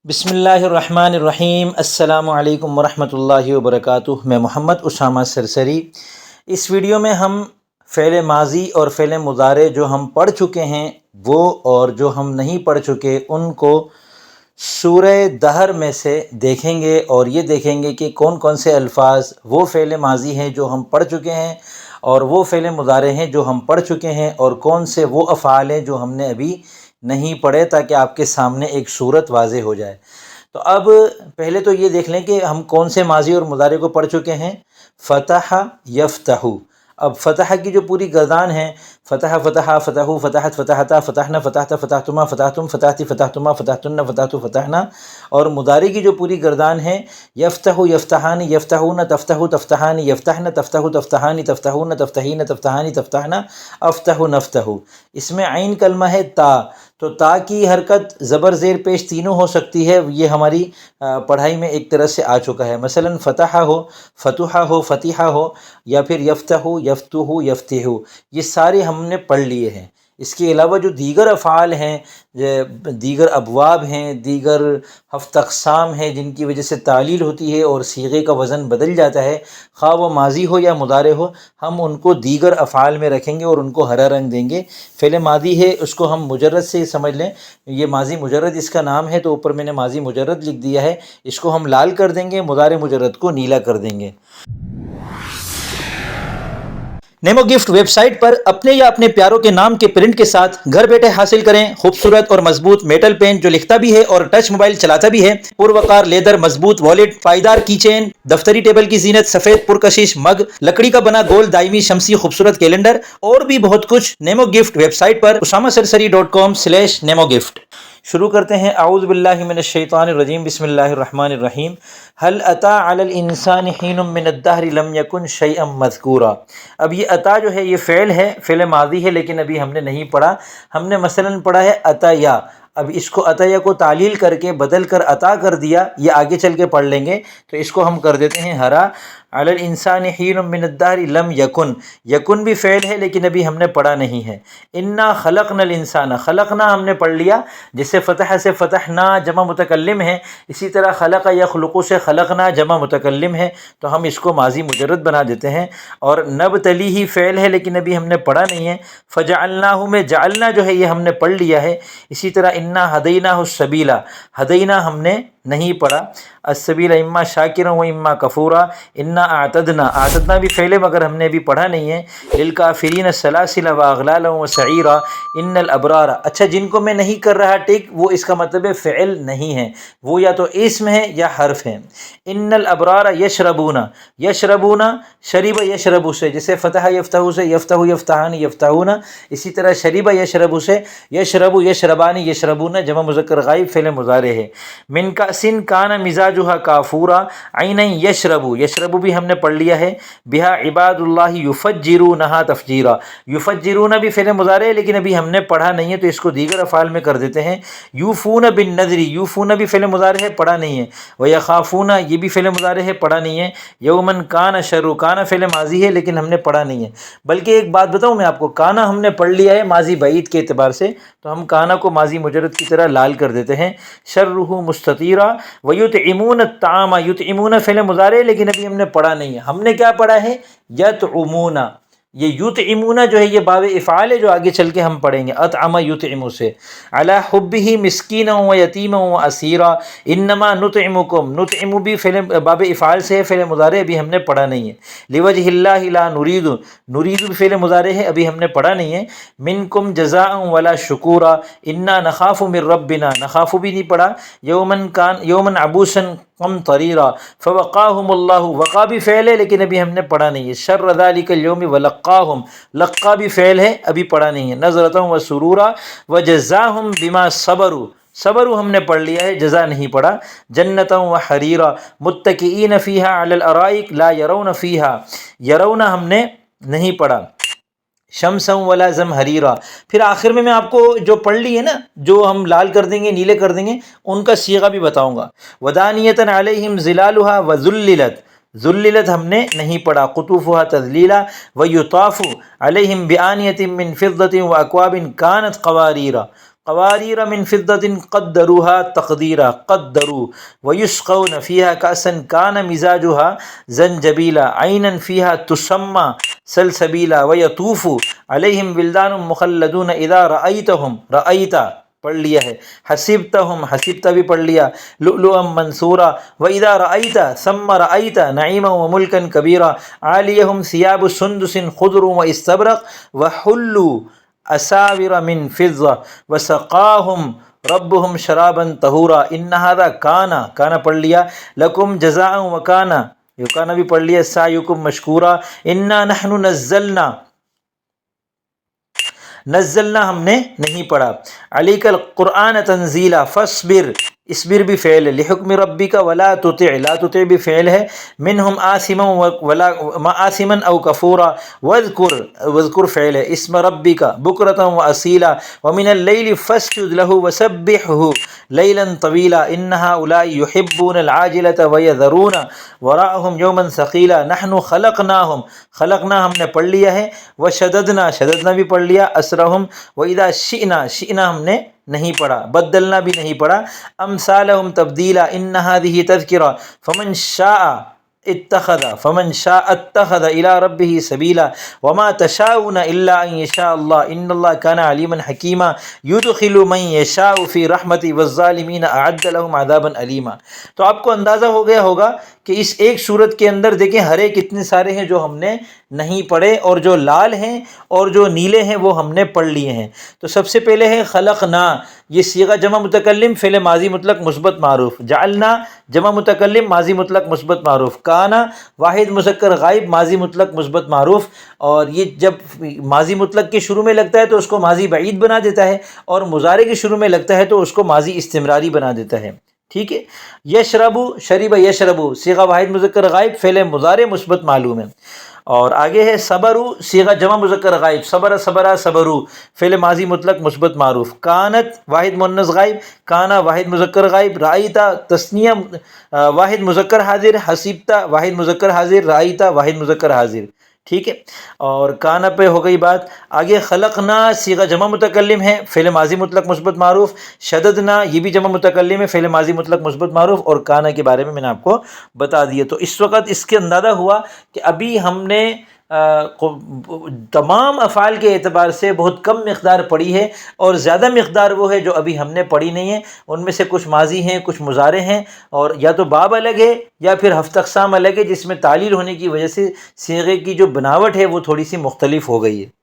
بسم اللہ الرحمن الرحیم۔ السلام علیکم ورحمۃ اللہ وبرکاتہ۔ میں محمد اسامہ سرسری۔ اس ویڈیو میں ہم فعل ماضی اور فعل مضارع جو ہم پڑھ چکے ہیں وہ اور جو ہم نہیں پڑھ چکے ان کو سورہ دہر میں سے دیکھیں گے، اور یہ دیکھیں گے کہ کون کون سے الفاظ وہ فعل ماضی ہیں جو ہم پڑھ چکے ہیں اور وہ فعل مضارع ہیں جو ہم پڑھ چکے ہیں، اور کون سے وہ افعال ہیں جو ہم نے ابھی نہیں پڑھے، تاکہ آپ کے سامنے ایک صورت واضح ہو جائے۔ تو اب پہلے تو یہ دیکھ لیں کہ ہم کون سے ماضی اور مضارع کو پڑھ چکے ہیں۔ فتح یفتح، اب فتح کی جو پوری گردان ہے، فتح فتح فتحو فتحت فتحتا فتحنا فتحت فتحتما فتحتم فتحتی فتحتما فتحتن فتحتو فتحنا، اور مضارع کی جو پوری گردان ہے، یفتح یفتحان یفتحون تفتح تفتحان یفتحن تفتح تفتحان تفتحون تفتحین تفتحان تفتحنا افتح نفتح۔ اس میں عین کلمہ ہے تا، تو تا کی حرکت زبر زیر پیش تینوں ہو سکتی ہے، یہ ہماری پڑھائی میں ایک طرح سے آ چکا ہے۔ مثلا فتح ہو، فتح ہو، فتح ہو، یا پھر یفتح یفتح یفتح، یہ سارے ہم نے پڑھ لیے ہیں۔ اس کے علاوہ جو دیگر افعال ہیں، دیگر ابواب ہیں، دیگر ہفت اقسام ہیں جن کی وجہ سے تعلیل ہوتی ہے اور صیغے کا وزن بدل جاتا ہے، خواہ وہ ماضی ہو یا مضارع ہو، ہم ان کو دیگر افعال میں رکھیں گے اور ان کو ہرا رنگ دیں گے۔ فعل ماضی ہے، اس کو ہم مجرد سے سمجھ لیں، یہ ماضی مجرد اس کا نام ہے، تو اوپر میں نے ماضی مجرد لکھ دیا ہے، اس کو ہم لال کر دیں گے، مضارع مجرد کو نیلا کر دیں گے۔ نیمو گفٹ ویب سائٹ پر اپنے یا اپنے پیاروں کے نام کے پرنٹ کے ساتھ گھر بیٹھے حاصل کریں خوبصورت اور مضبوط میٹل پین جو لکھتا بھی ہے اور ٹچ موبائل چلاتا بھی ہے، پروقار لیدر مضبوط والیٹ، پائیدار کی چین، دفتری ٹیبل کی زینت، سفید پرکشش مگ، لکڑی کا بنا گول دائمی شمسی خوبصورت کیلنڈر، اور بھی بہت کچھ نیمو گفٹ ویب سائٹ پر usamasarasari.com/nemogift۔ شروع کرتے ہیں۔ اعوذ باللہ من الشیطان الرجیم، بسم اللہ الرحمن الرحیم۔ هل اتى على الانسان حين من الدهر لم يكن شيئا مذکورا۔ اب یہ عطا جو ہے یہ فعل ہے، فعل ماضی ہے، لیکن ابھی ہم نے نہیں پڑھا۔ ہم نے مثلا پڑھا ہے عطایا، اب اس کو عطایا کو تعلیل کر کے بدل کر عطا کر دیا، یہ آگے چل کے پڑھ لیں گے، تو اس کو ہم کر دیتے ہیں ہرا۔ علی الانسان حین من الدہر لم یکن، یکن بھی فعل ہے لیکن ابھی ہم نے پڑھا نہیں ہے۔ انا خلقنا الانسان، خلقنا ہم نے پڑھ لیا، جسے فتح سے فتحنا جمع متکلم ہے، اسی طرح خلق یخلق سے خلقنا جمع متکلم ہے، تو ہم اس کو ماضی مجرد بنا دیتے ہیں۔ اور نبتلیہ فعل ہے لیکن ابھی ہم نے پڑھا نہیں ہے۔ فجعلناہ میں جعلنا جو ہے یہ ہم نے پڑھ لیا ہے۔ اسی طرح انا ہدیناہ السبیل، ہدینہ ہم نے نہیں پڑھا۔ السبیل اما شاکرا و اما کفورا، انا اعتدنا، اعتدنا بھی فعل ہے مگر ہم نے ابھی پڑھا نہیں ہے۔ للکافرین سلاسل و اغلالا و سعیرا، ان الابرار، اچھا جن کو میں نہیں کر رہا ٹک، وہ اس کا مطلب ہے فعل نہیں ہے، وہ یا تو اسم ہے یا حرف ہے۔ ان الابرار یشربون، یشربون شریب یشرب سے، جسے فتح یفتح سے یفتح یفتحان یفتحون، اسی طرح شریب یشرب سے یشرب یشربان یشربون جمع مذکر غائب فعل مضارع ہے۔ من کاسن کان مزاجها کافورا، عین یشرب، یشرب بھی ہم نے پڑھ لیا ہے۔ بہا عباد اللہ یفجرونہا تفجیرا، یفجرون بھی فعل مضارع ہے لیکن ابھی ہم نے پڑھا نہیں ہے، تو اس کو دیگر افعال میں کر دیتے ہیں۔ یوفون بالنذر، یوفون بھی فعل مضارع ہے، پڑھا نہیں ہے۔ ویخافون، یہ بھی فعل مضارع ہے، پڑھا نہیں ہے۔ یومن کان شر، کان فعل ماضی ہے لیکن ہم نے پڑھا نہیں ہے۔ بلکہ ایک بات بتاؤں میں آپ کو، کانا ہم نے پڑھ لیا ہے ماضی بعید کے اعتبار سے، تو ہم کانا کو ماضی مجرد کی طرح لال کر دیتے ہیں۔ شرہ مستطیرا ویطعمون الطعام، یطعمون فعل مضارع ہے لیکن ابھی ہم نے پڑھا نہیں ہے۔ ہم نے کیا پڑھا ہے؟ یطعمون، یہ یطعمون جو ہے یہ باب افعال ہے جو آگے چل کے ہم پڑھیں گے، اطعم یطعم سے۔ علی حبہ مسکینا و یتیما و اسیرا، انما نطعمکم، نطعم بھی فعل باب افعال سے ہے، فعل مضارع ابھی ہم نے پڑھا نہیں ہے۔ لوجہ اللہ لا نرید، نرید بھی فعل مضارع ہے، ابھی ہم نے پڑھا نہیں ہے۔ منکم جزاء ولا شکورا، انا نخاف من ربنا، نخاف بھی نہیں پڑھا۔ یومن عبوسا قمطریرا فوقاہم اللہ، وقا بھی فعل ہے لیکن ابھی ہم نے پڑھا نہیں ہے۔ شر ذلک اليوم ولقاہم، لقا بھی فعل ہے، ابھی پڑھا نہیں ہے۔ نظرۃ وسرورا وجزاہم بما صبروا، صبر ہم نے پڑھ لیا ہے، جزا نہیں پڑھا۔ جنتا وحریرا متکئین فیہا علی الارائک لا یرون فیہا، یرون ہم نے نہیں پڑھا۔ شمسا ولا زمہریرا، پھر آخر میں آپ کو جو پڑھ لی ہے نا، جو ہم لال کر دیں گے نیلے کر دیں گے، ان کا صیغہ بھی بتاؤں گا۔ ودانیۃ علیہم ظلالھا وذللت، ذللت ہم نے نہیں پڑھا۔ قطوفها تذلیلا ویطاف علیہم بآنیۃ من فضۃ واکواب کانت قواریر، قواریر من فضة قدروها تقدیرا قدروا ويسقون فيها كأسا كان مزاجها زنجبیلا عینا فيها تسمى سلسبیلا ويطوف عليهم ولدان مخلدون اذا رأيتهم رأيت پڑھ لیا ہے، حسبتہم حسبت بھی پڑھ لیا، لؤلؤا منثورا واذا رأيت ثم رأيت نعیما وملکا کبیرا عالیہم ثیاب سندس خضر واستبرق وحلوا اساور من فضة وسقاهم ربهم شرابا طہورا ان هذا کانا پڑھ لیا لکم جزاء وکانا یکانا بھی پڑھ لیا سعیکم مشکورا انا نحن نزلنا ہم نے نہیں پڑھا علیک القرآن تنزیلا فاصبر اصبر بھی فعل ہے، لحکم ربک ولا تطع لا تطع بھی فعل ہے، منہم آثما آثما او کفورا واذکر فعل ہے، اسم ربک بکرۃ واصیلا ومن اللیل فاسجد لہ وسبحہ لیلا طویلا ان ہؤلاء یحبون العاجلۃ ویذرون وراءہم یوما ثقیلا نحن خلقنا ہم نے پڑھ لیا ہے، وشددنا بھی پڑھ لیا اسرہم واذا شئنا ہم نے نہیں پڑھا، بدلنا بھی نہیں پڑھا، امثالہم تبدیلا ان هذه تذکرہ فمن شاء اتخذ الى ربه سبیلا وما تشاءون الا ان یشاء اللہ ان اللہ کان علیما حکیما یدخل من یشاء فی رحمتہ والظالمین اعد لهم عذابا علیما۔ تو آپ کو اندازہ ہو گیا ہوگا کہ اس ایک صورت کے اندر دیکھیں ہر ایک اتنے سارے ہیں جو ہم نے نہیں پڑھے، اور جو لال ہیں اور جو نیلے ہیں وہ ہم نے پڑھ لیے ہیں۔ تو سب سے پہلے ہے خلقنا، یہ صیغہ جمع متکلم فعل ماضی مطلق مثبت معروف، جعلنا جمع متکلم ماضی مطلق مثبت معروف، کانا واحد مذکر غائب ماضی مطلق مثبت معروف، اور یہ جب ماضی مطلق کے شروع میں لگتا ہے تو اس کو ماضی بعید بنا دیتا ہے، اور مضارع کے شروع میں لگتا ہے تو اس کو ماضی استمراری بنا دیتا ہے، ٹھیک ہے۔ یشربو شریب یشربو صیغہ واحد مذکر غائب فعل مضارع مثبت معلوم ہے، اور آگے ہے صبرو صیغہ جمع مذکر غائب صبرا صبرو فعل ماضی مطلق مثبت معروف، کانت واحد مؤنث غائب کانا واحد مذکر غائب، رأیتا تثنیہ واحد مذکر حاضر، حسیبتا واحد مذکر حاضر، رأیتا واحد مذکر حاضر، ٹھیک ہے۔ اور کانا پہ ہو گئی بات۔ آگے خلقنا صیغہ جمع متکلم ہے فعل ماضی مطلق مثبت معروف، شددنا یہ بھی جمع متکلم ہے فعل ماضی مطلق مثبت معروف، اور کانا کے بارے میں نے آپ کو بتا دیا۔ تو اس وقت اس کے اندازہ ہوا کہ ابھی ہم نے تمام افعال کے اعتبار سے بہت کم مقدار پڑھی ہے، اور زیادہ مقدار وہ ہے جو ابھی ہم نے پڑھی نہیں ہے، ان میں سے کچھ ماضی ہیں کچھ مضارع ہیں، اور یا تو باب الگ ہے یا پھر ہفت اقسام الگ ہے، جس میں تعلیل ہونے کی وجہ سے صیغے کی جو بناوٹ ہے وہ تھوڑی سی مختلف ہو گئی ہے۔